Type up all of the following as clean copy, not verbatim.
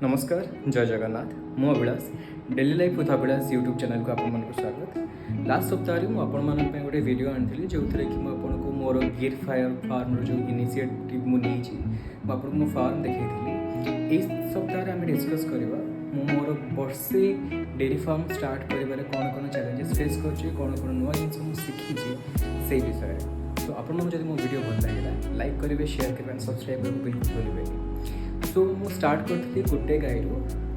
नमस्कार जय जगन्नाथ मु Abhilash daily life with Abhilash YouTube channel को आपण स्वागत। लास्ट सप्ताह में मुझे गोटे वीडियो आनी जो थी कि मुझे मोर गिर फार्म जो इनिशिएटिव मुझे आपको मो फार्म देखी। सप्ताह आम डिस्कस करवा मोर वर्षे डेयरी फार्म स्टार्ट कर कौन कौन चैलेंजेस फेस कर कौन कौन नुआ जिन शिखी से विषय। तो आपको जब मो वीडियो भल लगे लाइक करेंगे शेयर करेंगे सब्सक्राइब करने बिल्कुल भूलें। तो मु स्टार्ट करती गोटे गाई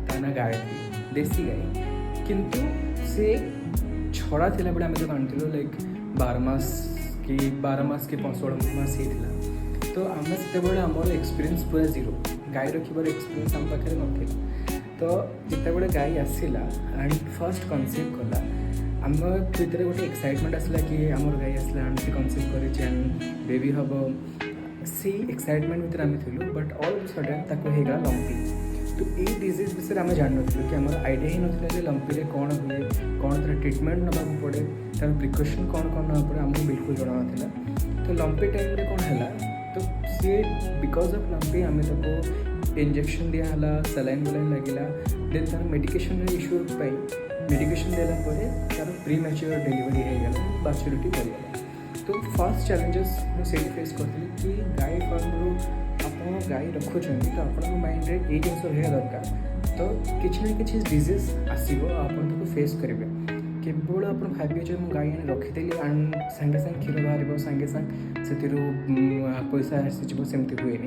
ता गायत्री देसी गाई किंतु से छड़ा थिला बेले आम जो आनी लाइक 12 मास कि 16 मास होता। तो आम से आमर एक्सपीरियंस पूरा जीरो गाई रखार एक्सपीरियंस आम पाखे ना। तो जिते गाई आसला एंड फर्स्ट कनसीव कला आम भीतर गोटे एक्साइटमेंट आसला कि आमर गाई आसला एंड से कनसीव कर बेबी हम सी एक्साइटमेंट भर आम थी। बट ऑल ऑफ सडन ताको होगा लंपी। तो ये डिजीज विषय आम जान कि आम आइडिया ही ना लंपी कौन हुए कौन तार ट्रिटमेंट ना पड़े तार प्रिकॉशन कौन कौन ना पड़े आमको बिल्कुल जना ना। तो लंपी टाइम कौन है तो सी बिकज ऑफ लंपी आम ताको इंजेक्शन दिहला सलाइन वलाइन लगिला देन तार मेडिकेशन इश्यू मेडिकेशन देला तार प्री मैच्योर डिलीवरी होगा मैच्योरिटी पड़गला। तो फर्स्ट चैलेंजेस मुझे फेस करती कि गाई फार्म आप गाई रखुं तो आप माइंड में ये जिन रहा दरकार। तो किसी ना कि डिजीज आसो आप फेस करेंगे केवल आप भावे जो मुझे गाई आनी रखीदेली एंड सागे सागे क्षीर बाहर सागे सागे से पैसा आसीज सेमती हुए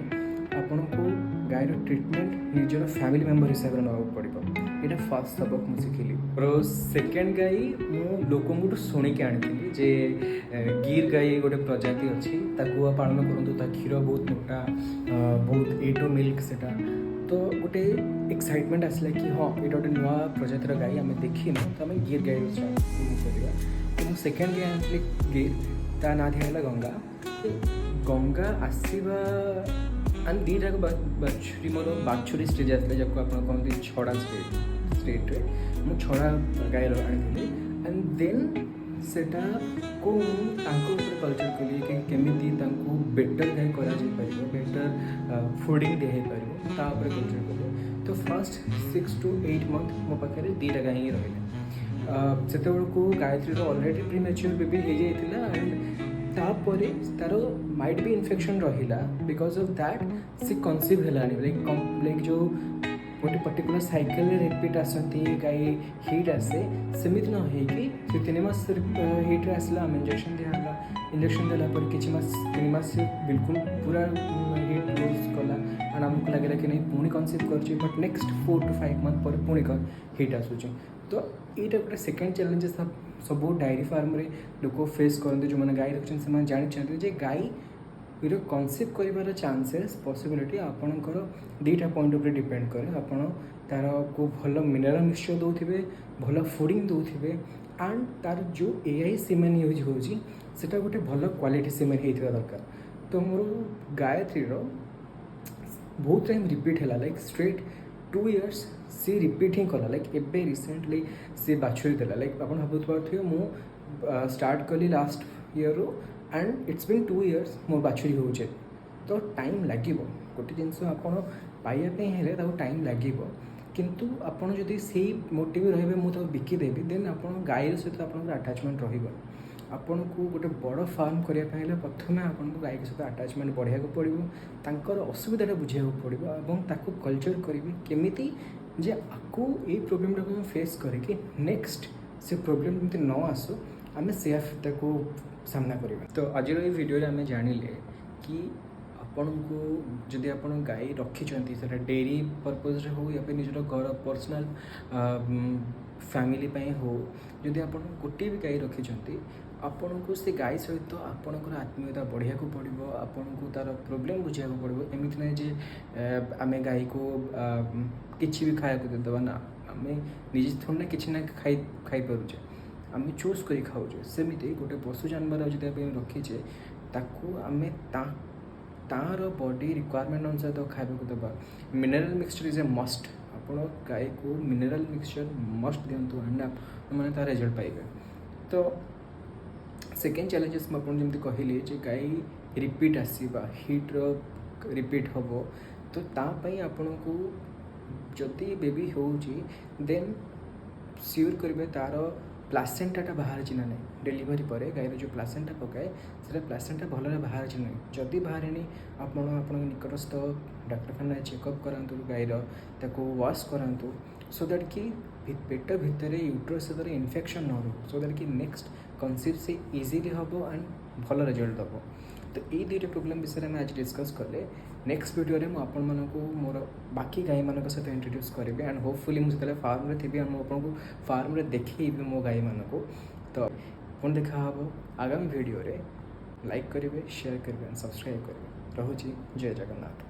आपन को गायर ट्रिटमेंट निजर फैमिली मेंबर हिसाब से नाक पड़ो। यहाँ फर्स्ट सबक मुझे शिखिली। और सेकेंड गाई मु लोक शुणिकी आनी जे गिर गाई गोटे प्रजाति अच्छी पालन करूँ ता क्षीर बहुत मोटा बहुत ए टू मिल्क से। तो गोटे एक्साइटमेंट आसला कि हाँ ये गोटे नुआ प्रजातिर गाई आम देखी तो आम गिर गाई करवा। तो सेकेंड गाई आनी गिर ता ना दिहला गंगा। गंगा आसवा एंड दीटा बाछुरी मोर बाछुरी स्टेज आसला जब आप कहते छड़ा स्टेट मु छड़ा गाई आनी एंड देन सेटा को कल्चर कली कि केमी बेटर गाई कर बेटर फूडिंग दिखाई पार कल्चर कली। तो फर्स्ट 6 to 8 मंथ मो पाखे दीटा गाई ही रहा से Gayatri already pre mature baby हो जाता एंड तापर तार माइट भी इन्फेक्शन रहा because of that C conceive है लाइक जो गोटे पर्टिकुलर साइकेल रिपीट आसती गाई हिट आसे सेमती न हो 3 मास हिट आसला आम इंजेक्शन दिहला इंजेक्शन देला किसी मास 3 मास बिल्कुल पूरा हिट लूज कला एंड आमको लगे कि नहीं पुणी कनसीव कर बट नेक्स्ट 4 to 5 मंथ पर पुणी हिट आसूँ। तो यहाँ गोटे सेकेंड चैलेंजेस सब डायरी फार्म रे लोग फेस करते जो मैंने गाई रखते से जानते जे गाई कनसीव कर चांसेस पॉसिबिलिटी आपणकर दीटा पॉइंट उपर डिपेंड करे। आपड़ तार को भल मिनरल मिक्सचर दौथे भल फूडिंग दौथे एंड तार जो एआई सीमेन यूज होटा गोटे भल क्वालिटी सीमेन होता दरकार। तो मोर गायत्री बहुत टाइम रिपीट है लाइक स्ट्रेट 2 years सी रिपीट ही कला लाइक एबे रिसेंटली सी बाछुरी देला लाइक आप भावुथे मु स्टार्ट कली last year and it's been 2 years मो बाछुरी होचे। तो टाइम लगे गोटे जिनस पाइबापे टाइम लगे किंतु आपड़ जदि से मोटिव रे मुझे बिकिदेवी देन आप गाई सहित आप आटाचमेंट आपन को गोटे बड़ फार्म करने प्रथम आपको गाई सहित आटाचमेंट बढ़िया पड़ो तांकर असुविधा बुझा पड़ो और कल्चर करेंगे केमिति जे आपको ये प्रोब्लेम को फेस करके नेक्स्ट से प्रोब्लेम एमती न आसो आम सेफ को सामना करवा। तो आज ये वीडियो आम जानिले कि आपण को जदि आप गाई रखी से डेयरी पर्पज हो या फिर निजर घर पर्सनल फैमिली हो जदि आप गोटे भी गाई रखी आपण को से गाई सहित आपणकर आत्मीयता बढ़िया पड़ो आपन को तार प्रोब्लेम बुझा पड़ो। एमती ना जे आम गाई को किसी भी खाया देदेवा ना आम निजे थोड़ा कि ना खाई पारे आम चूज कर खाऊे सेमती गोटे पशु जानवर जब रखीचे ताकू आम तार बॉडी रिक्वायरमेंट अनुसार तो खाइबा देवा। Mineral mixture is a must आप गाई को मिनरल मिक्सचर मस्ट दिंतु एंड मैंने तार रिजल्ट पाइबे। तो सेकेंड चैलेंजेस मुझे कहली जे गाई रिपीट आसवा हिट रिपीट हम तो तापाई आपण को जदि बेबी होउची देन सियोर करेंगे तार प्लासेंटा बाहर ना ना डेलीवरी पर गायर जो प्लासेंटा पकाए से प्लासेंटा भल बाहर ना जदि बाहर आप निकटस्थ डाक्तखाना चेकअप करातु गायर ताको वॉश करातु सो दैट कि पेट भितर यूट्रस सहित इन्फेक्शन न रो सो दैट कि नेक्स्ट कनसीव से इजीली हम एंड भल रिजल्ट दब तो ये दुईटा प्रोब्लेम विषय में आज डिस्कस कले नेक्स्ट वीडियो में आपण मानू मोर बाकी गाई मान सहित इंट्रोड्यूस करी एंड होपफुली मुझे फार्म रे थी आपको फार्म रे देखी मो गाई मान को तो पुणी देखा हम आगामी वीडियो रे लाइक करेंगे शेयर करेंगे सब्सक्राइब करेंगे रोची जय जगन्नाथ।